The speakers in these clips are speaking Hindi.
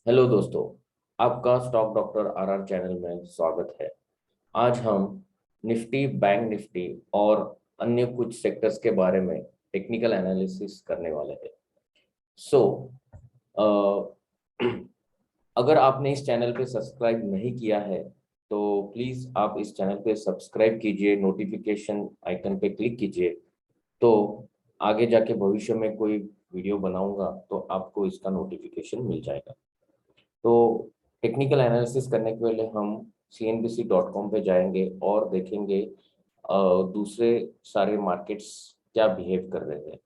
हेलो दोस्तों, आपका स्टॉक डॉक्टर आर चैनल में स्वागत है। आज हम निफ्टी, बैंक निफ्टी और अन्य कुछ सेक्टर्स के बारे में टेक्निकल एनालिसिस करने वाले हैं। सो अगर आपने इस चैनल पे सब्सक्राइब नहीं किया है तो प्लीज़ आप इस चैनल पे सब्सक्राइब कीजिए, नोटिफिकेशन आइकन पे क्लिक कीजिए। तो आगे जाके भविष्य में कोई वीडियो बनाऊंगा तो आपको इसका नोटिफिकेशन मिल जाएगा। तो टेक्निकल एनालिसिस करने के पहले हम cnbc.com पे जाएंगे और देखेंगे दूसरे सारे मार्केट्स क्या बिहेव कर रहे हैं।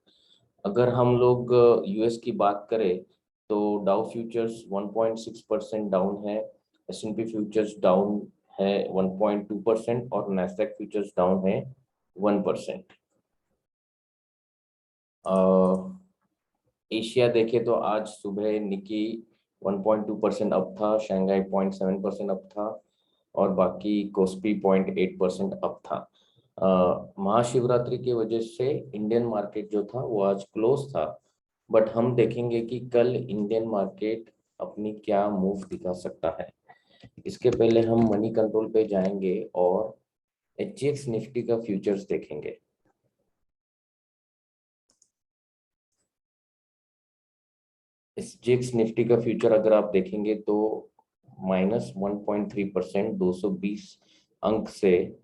अगर हम लोग यूएस की बात करें तो डाउ फ्यूचर्स 1.6% डाउन है, एस&पी फ्यूचर्स डाउन है 1.2% और नैस्डैक फ्यूचर्स डाउन है 1%। एशिया देखे तो आज सुबह निकी 1.2% अप था, शंघाई 0.7% अप था और बाकी कोस्पी 0.8% अप था। महाशिवरात्रि की वजह से इंडियन मार्केट जो था वो आज क्लोज था, बट हम देखेंगे कि कल इंडियन मार्केट अपनी क्या मूव दिखा सकता है। इसके पहले हम मनी कंट्रोल पे जाएंगे और एचजीएक्स निफ्टी का फ्यूचर्स देखेंगे। एसजीएक्स निफ्टी का फ्यूचर अगर आप देखेंगे तो -1.3%, 220 अंक से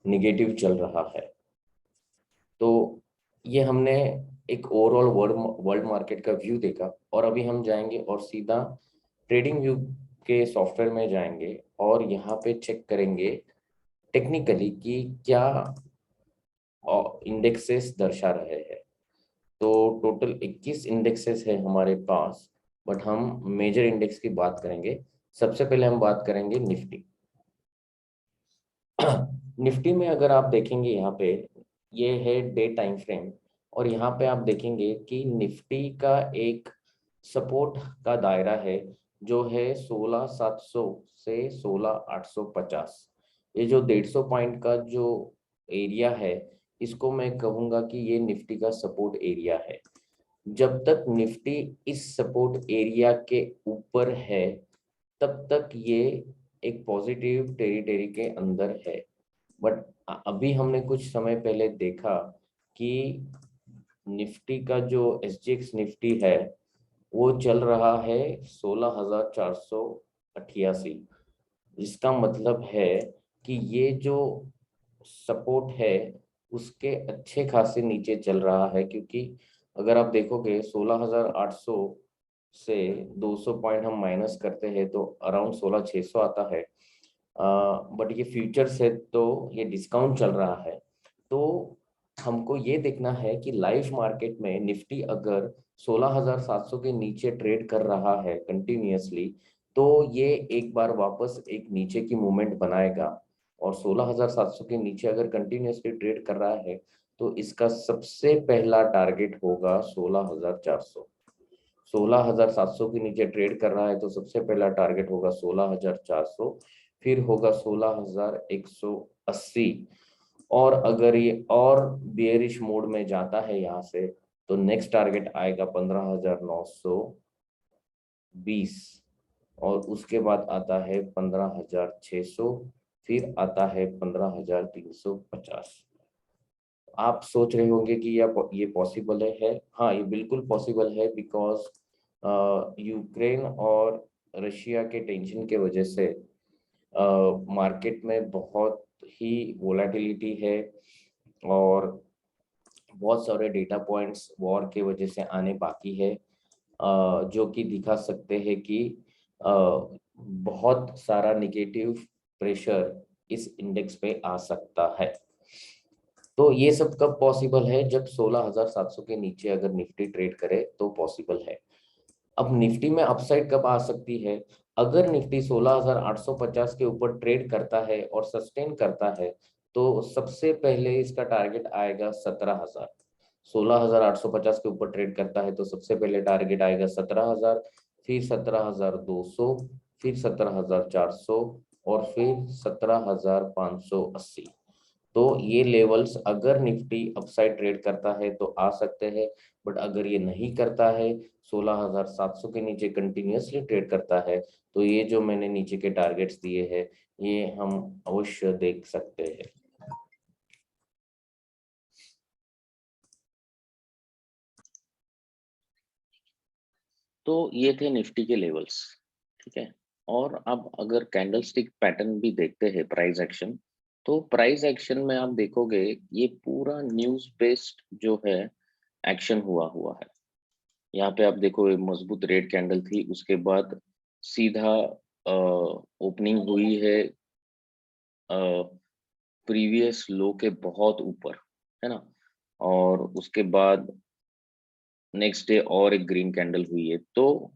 निगेटिव चल रहा है। तो ये हमने एक ओवरऑल वर्ल्ड मार्केट का व्यू देखा और अभी हम जाएंगे और सीधा ट्रेडिंग व्यू के सॉफ्टवेयर में जाएंगे और यहाँ पे चेक करेंगे टेक्निकली कि क्या इंडेक्सेस दर्शा रहे हैं। तो टोटल 21 इंडेक्सेस है हमारे पास, बट हम मेजर इंडेक्स की बात करेंगे। सबसे पहले हम बात करेंगे निफ्टी। निफ्टी में अगर आप देखेंगे यहाँ पे ये है डे टाइम फ्रेम और यहाँ पे आप देखेंगे कि निफ्टी का एक सपोर्ट का दायरा है जो है 16,700 से 16,850। ये जो 150 पॉइंट का जो एरिया है, इसको मैं कहूँगा कि ये निफ्टी का सपोर्ट एरिया है। जब तक निफ्टी इस सपोर्ट एरिया के ऊपर है तब तक ये एक पॉजिटिव टेरिटरी के अंदर है। बट अभी हमने कुछ समय पहले देखा कि निफ्टी का जो एसजीएक्स निफ्टी है वो चल रहा है 16,488। इसका मतलब है कि ये जो सपोर्ट है उसके अच्छे खासे नीचे चल रहा है, क्योंकि अगर आप देखोगे 16,800 से 200 पॉइंट हम माइनस करते हैं तो अराउंड 16,600 आता है। बट ये फ्यूचर्स है तो ये डिस्काउंट चल रहा है। तो हमको ये देखना है कि लाइव मार्केट में निफ्टी अगर 16,700 के नीचे ट्रेड कर रहा है कंटिन्यूअसली तो ये एक बार वापस एक नीचे की मूवमेंट बनाएगा। और 16,700 के नीचे अगर कंटिन्यूअसली ट्रेड कर रहा है तो इसका सबसे पहला टारगेट होगा 16,400। 16,700 के नीचे ट्रेड कर रहा है तो सबसे पहला टारगेट होगा 16,400, फिर होगा 16,180। और अगर ये और बियरिश मोड में जाता है यहाँ से तो नेक्स्ट टारगेट आएगा 15,920 और उसके बाद आता है 15,600, फिर आता है 15,350। आप सोच रहे होंगे कि ये पॉसिबल है। हाँ, ये बिल्कुल पॉसिबल है, बिकॉज यूक्रेन और रशिया के टेंशन के वजह से मार्केट में बहुत ही वोलेटिलिटी है और बहुत सारे डेटा पॉइंट्स वॉर के वजह से आने बाकी है, जो कि दिखा सकते हैं कि बहुत सारा निगेटिव प्रेशर इस इंडेक्स पे आ सकता है। तो ये सब कब पॉसिबल है? जब 16,700 के नीचे अगर निफ्टी ट्रेड करे तो पॉसिबल है। अब निफ्टी में अपसाइड कब आ सकती है? अगर निफ्टी 16,850 के ऊपर ट्रेड करता है और सस्टेन करता है तो सबसे पहले इसका टारगेट आएगा 17,000। 16,850 के ऊपर ट्रेड करता है तो सबसे पहले टारगेट आएगा 17,000, फिर 17,200, फिर 17,400 और फिर 17,580। तो ये लेवल्स अगर निफ्टी अपसाइड ट्रेड करता है तो आ सकते हैं, बट अगर ये नहीं करता है, 16,700 के नीचे कंटिन्यूअसली ट्रेड करता है, तो ये जो मैंने नीचे के टारगेट्स दिए हैं ये हम अवश्य देख सकते हैं। तो ये थे निफ्टी के लेवल्स, ठीक है। और अब अगर कैंडलस्टिक पैटर्न भी देखते हैं प्राइस एक्शन, तो प्राइस एक्शन में आप देखोगे ये पूरा न्यूज बेस्ड जो है एक्शन हुआ है। यहाँ पे आप देखो एक मजबूत रेड कैंडल थी, उसके बाद सीधा ओपनिंग हुई है प्रीवियस लो के बहुत ऊपर, है ना। और उसके बाद नेक्स्ट डे और एक ग्रीन कैंडल हुई है। तो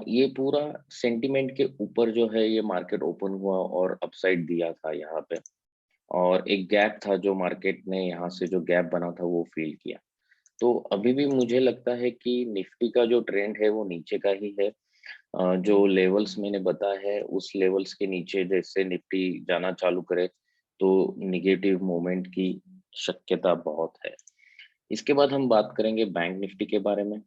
ये पूरा सेंटिमेंट के ऊपर जो है ये मार्केट ओपन हुआ और अपसाइड दिया था यहाँ पे। और एक गैप था जो मार्केट ने यहाँ से जो गैप बना था वो फील किया। तो अभी भी मुझे लगता है कि निफ्टी का जो ट्रेंड है वो नीचे का ही है। जो लेवल्स मैंने बताया है उस लेवल्स के नीचे जैसे निफ्टी जाना चालू करे तो निगेटिव मोमेंट की शक्यता बहुत है। इसके बाद हम बात करेंगे बैंक निफ्टी के बारे में।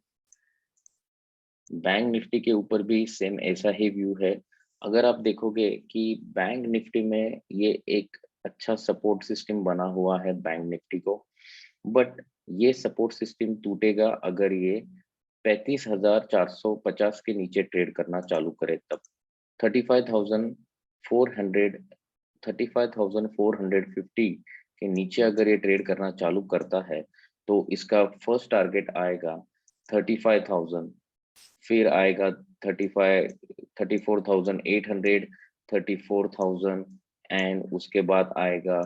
बैंक निफ्टी के ऊपर भी सेम ऐसा ही व्यू है। अगर आप देखोगे कि बैंक निफ्टी में ये एक अच्छा सपोर्ट सिस्टम बना हुआ है बैंक निफ्टी को, बट ये सपोर्ट सिस्टम टूटेगा अगर ये 35,450 के नीचे ट्रेड करना चालू करे तब। 35,400 35,450 के नीचे अगर ये ट्रेड करना चालू करता है तो इसका फर्स्ट टारगेट आएगा 35,000, फिर आएगा 34,800, 34,000 एंड उसके बाद आएगा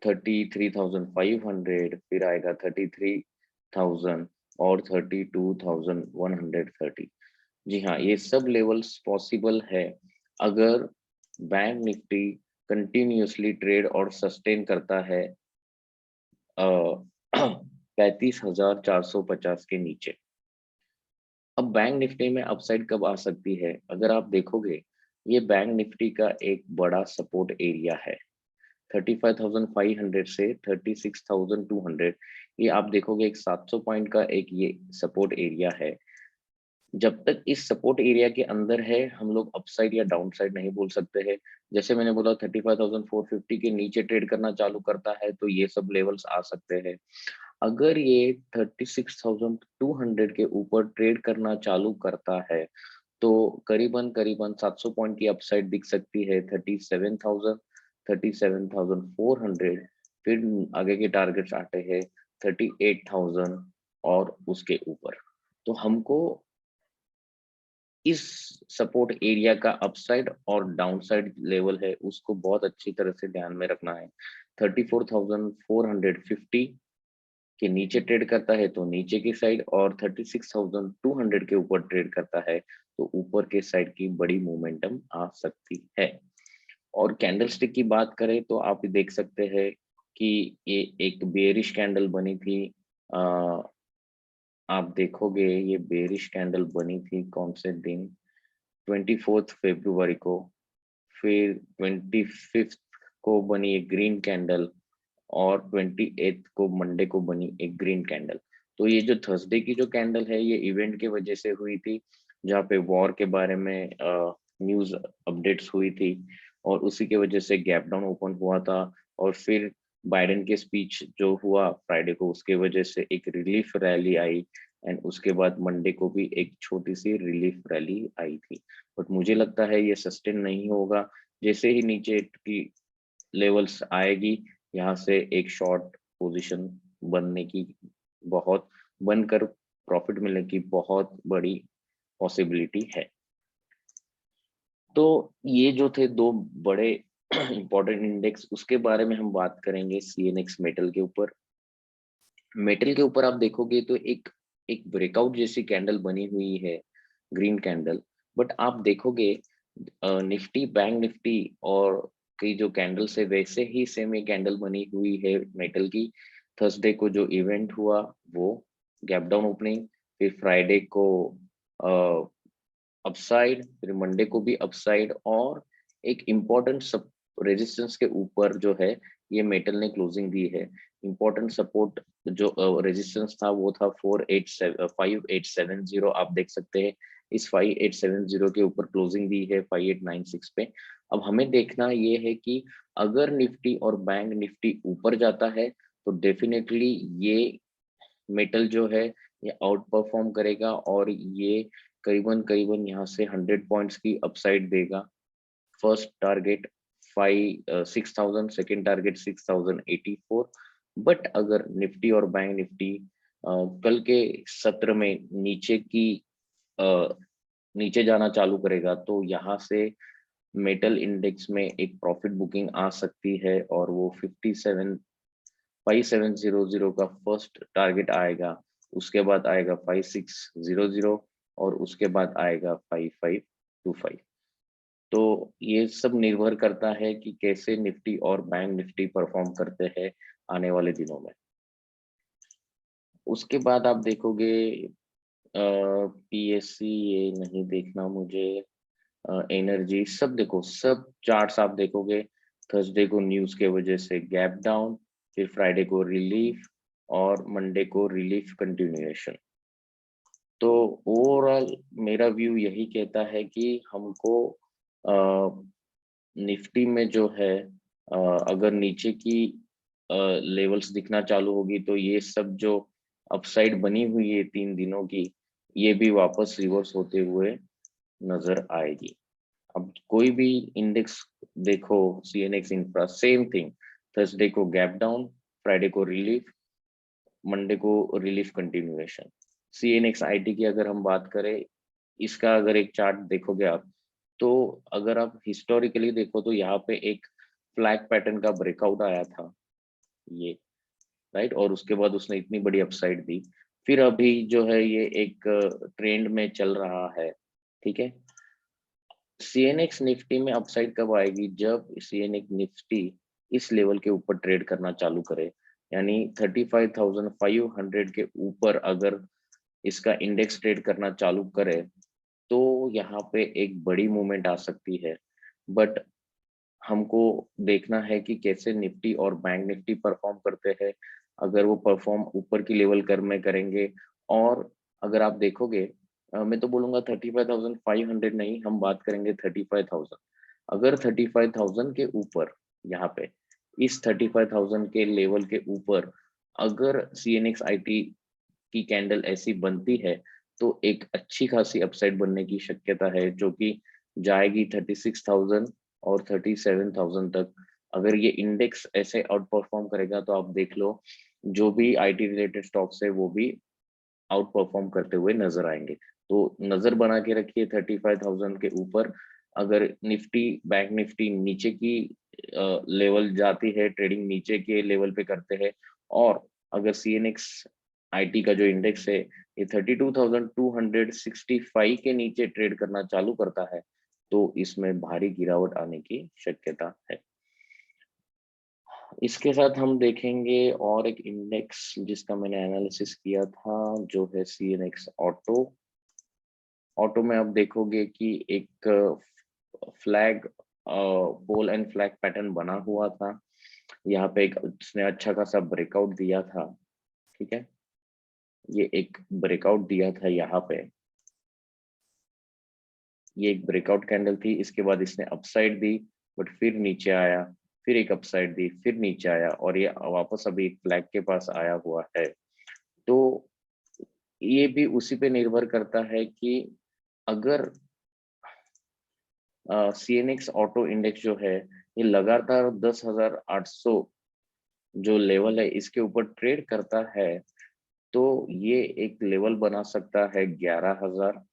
33,500, फिर आएगा 33,000 और 32,130। जी हाँ, ये सब लेवल्स पॉसिबल है अगर बैंक निफ्टी कंटिन्यूअसली ट्रेड और सस्टेन करता है 35,450 के नीचे। अब बैंक निफ्टी में अपसाइड कब आ सकती है? अगर आप देखोगे ये बैंक निफ्टी का एक बड़ा सपोर्ट एरिया है 35,500 से 36,200। ये आप देखोगे एक 700 पॉइंट का एक ये सपोर्ट एरिया है। जब तक इस सपोर्ट एरिया के अंदर है हम लोग अपसाइड या डाउन साइड नहीं बोल सकते हैं। जैसे मैंने बोला 35,450 के नीचे ट्रेड करना चालू करता है तो ये सब लेवल्स आ सकते हैं। अगर ये 36,200 के ऊपर ट्रेड करना चालू करता है तो करीबन करीबन 700 पॉइंट की अपसाइड दिख सकती है 37,000, 37,400। फिर आगे के टारगेट्स आते हैं 38,000 और उसके ऊपर। तो हमको इस सपोर्ट एरिया का अपसाइड और डाउनसाइड लेवल है उसको बहुत अच्छी तरह से ध्यान में रखना है। 34,450 के नीचे ट्रेड करता है तो नीचे की साइड, और 36,200 के ऊपर ट्रेड करता है तो ऊपर के साइड की बड़ी मोमेंटम आ सकती है। और कैंडलस्टिक की बात करें तो आप देख सकते हैं कि ये एक बेयरिश कैंडल बनी थी। आप देखोगे ये बेयरिश कैंडल बनी थी कौन से दिन, 24 फरवरी को। फिर 25 को बनी एक ग्रीन कैंडल और 28 को मंडे को बनी एक ग्रीन कैंडल। तो ये जो थर्सडे की जो कैंडल है ये इवेंट के वजह से हुई थी जहाँ पे वॉर के बारे में न्यूज अपडेट्स हुई थी और उसी के वजह से गैप डाउन ओपन हुआ था। और फिर बाइडेन के स्पीच जो हुआ फ्राइडे को उसके वजह से एक रिलीफ रैली आई एंड उसके बाद मंडे को भी एक छोटी सी रिलीफ रैली आई थी। बट मुझे लगता है ये सस्टेन नहीं होगा। जैसे ही नीचे की लेवल्स आएगी यहाँ से एक शॉर्ट पोजीशन बनने की बहुत बनकर प्रॉफिट मिलने की बहुत बड़ी पॉसिबिलिटी है। तो ये जो थे दो बड़े इंपॉर्टेंट इंडेक्स उसके बारे में हम बात करेंगे सीएनएक्स मेटल के ऊपर। मेटल के ऊपर आप देखोगे तो एक एक ब्रेकआउट जैसी कैंडल बनी हुई है, ग्रीन कैंडल। बट आप देखोगे निफ्टी बैंक निफ्टी और की जो कैंडल्स है वैसे ही सेम ये कैंडल बनी हुई है मेटल की। थर्सडे को जो इवेंट हुआ वो गैप डाउन ओपनिंग, फिर फ्राइडे को अपसाइड, फिर मंडे को भी अपसाइड और एक इम्पोर्टेंट सब रेजिस्टेंस के ऊपर जो है ये मेटल ने क्लोजिंग दी है। इंपॉर्टेंट सपोर्ट जो रेजिस्टेंस था वो था 5870, आप देख सकते हैं इस 5870 के ऊपर क्लोजिंग दी है 5896 पे। अब हमें देखना ये है कि अगर निफ्टी और बैंक निफ्टी ऊपर जाता है तो डेफिनेटली ये मेटल जो है ये आउट परफॉर्म करेगा और ये करीबन करीबन यहाँ से 100 पॉइंट्स की अपसाइड देगा। First target 6000, second target 6084। But अगर निफ्टी और बैंक निफ्टी कल के सत्र में नीचे जाना चालू करेगा तो यहाँ से मेटल इंडेक्स में एक प्रॉफिट बुकिंग आ सकती है और वो 5700 का फर्स्ट टारगेट आएगा, उसके बाद आएगा 5600 और उसके बाद आएगा 5525। तो ये सब निर्भर करता है कि कैसे निफ्टी और बैंक निफ्टी परफॉर्म करते हैं आने वाले दिनों में। उसके बाद आप देखोगे पीएससी, ये नहीं देखना मुझे, एनर्जी सब देखो, सब चार्ट्स आप देखोगे थर्सडे को न्यूज के वजह से गैप डाउन, फिर फ्राइडे को रिलीफ और मंडे को रिलीफ कंटिन्यूएशन। तो ओवरऑल मेरा व्यू यही कहता है कि हमको निफ्टी में जो है अगर नीचे की लेवल्स दिखना चालू होगी तो ये सब जो अपसाइड बनी हुई है 3 दिनों की, ये भी वापस रिवर्स होते हुए नजर आएगी। अब कोई भी इंडेक्स देखो, CNX infra same thing, Thursday को गैप डाउन, फ्राइडे को रिलीफ, मंडे को रिलीफ कंटिन्यूएशन। सीएनएक्स आईटी की अगर हम बात करें, इसका अगर एक चार्ट देखोगे आप, तो अगर आप हिस्टोरिकली देखो तो यहाँ पे एक फ्लैग पैटर्न का ब्रेकआउट आया था ये, राइट, और उसके बाद उसने इतनी बड़ी अपसाइड दी। फिर अभी जो है ये एक ट्रेंड में चल रहा है, ठीक है। सीएनएक्स निफ्टी में अपसाइड कब आएगी? जब सीएनएक्स निफ्टी इस लेवल के ऊपर ट्रेड करना चालू करे, यानी 35,500 के ऊपर अगर इसका इंडेक्स ट्रेड करना चालू करे तो यहाँ पे एक बड़ी मूवमेंट आ सकती है। बट हमको देखना है कि कैसे निफ्टी और बैंक निफ्टी परफॉर्म करते हैं। अगर वो परफॉर्म ऊपर की लेवल कर में करेंगे, और अगर आप देखोगे मैं तो बोलूंगा 35,500 नहीं, हम बात करेंगे 35,000। अगर 35,000 के ऊपर, यहाँ पे इस 35,000 के लेवल के ऊपर अगर सीएनएक्स आईटी की कैंडल ऐसी बनती है तो एक अच्छी खासी अपसाइड बनने की शक्यता है, जो कि जाएगी 36,000 और 37,000 तक। अगर ये इंडेक्स ऐसे आउट परफॉर्म करेगा तो आप देख लो, जो भी आईटी रिलेटेड स्टॉक्स है वो भी आउट परफॉर्म करते हुए नजर आएंगे। तो नजर बना के रखिए 35,000 के ऊपर। अगर निफ्टी बैंक निफ्टी नीचे की लेवल जाती है, ट्रेडिंग नीचे के लेवल पे करते हैं, और अगर सीएनएक्स आईटी का जो इंडेक्स है ये 32,265 के नीचे ट्रेड करना चालू करता है तो इसमें भारी गिरावट आने की शक्यता है। इसके साथ हम देखेंगे और एक इंडेक्स जिसका मैंने एनालिसिस किया था, जो है सीएनएक्स ऑटो। ऑटो में आप देखोगे कि एक flag pole and flag pattern बना हुआ था। यहाँ पे एक उसने अच्छा खासा ब्रेकआउट दिया था, ठीक है। ये एक ब्रेकआउट दिया था यहाँ पे, ये एक ब्रेकआउट कैंडल थी। इसके बाद इसने अपसाइड दी, बट फिर नीचे आया, फिर एक अपसाइड दी, फिर नीचे आया, और ये वापस अभी एक फ्लैग के पास आया हुआ है। तो ये भी उसी पे निर्भर करता है कि अगर सीएनएक्स ऑटो इंडेक्स जो है ये लगातार 10,800 जो लेवल है इसके ऊपर ट्रेड करता है तो ये एक लेवल बना सकता है 11,000,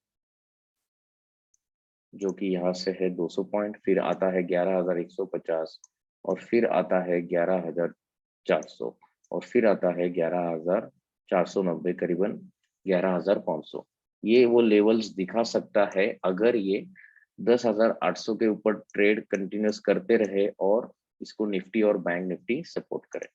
जो कि यहाँ से है 200 पॉइंट, फिर आता है 11,150, और फिर आता है 11,400, और फिर आता है 11,490, करीबन 11,500। ये वो लेवल्स दिखा सकता है अगर ये 10,800 के ऊपर ट्रेड कंटिन्यूस करते रहे और इसको निफ्टी और बैंक निफ्टी सपोर्ट करे।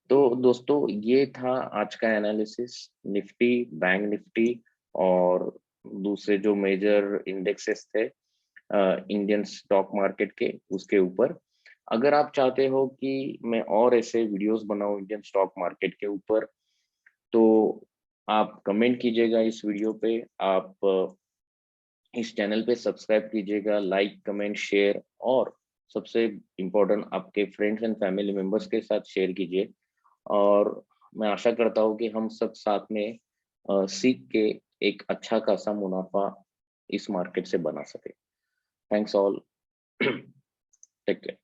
तो दोस्तों ये था आज का एनालिसिस निफ्टी, बैंक निफ्टी और दूसरे जो मेजर इंडेक्सेस थे इंडियन स्टॉक मार्केट के, उसके ऊपर। अगर आप चाहते हो कि मैं और ऐसे वीडियोस बनाऊं इंडियन स्टॉक मार्केट के ऊपर, तो आप कमेंट कीजिएगा इस वीडियो पे, आप इस चैनल पे सब्सक्राइब कीजिएगा, लाइक कमेंट शेयर, और सबसे इम्पोर्टेंट आपके फ्रेंड्स एंड फैमिली मेंबर्स के साथ शेयर कीजिए। और मैं आशा करता हूँ कि हम सब साथ में सीख के एक अच्छा खासा मुनाफा इस मार्केट से बना सके। Thanks all, take care.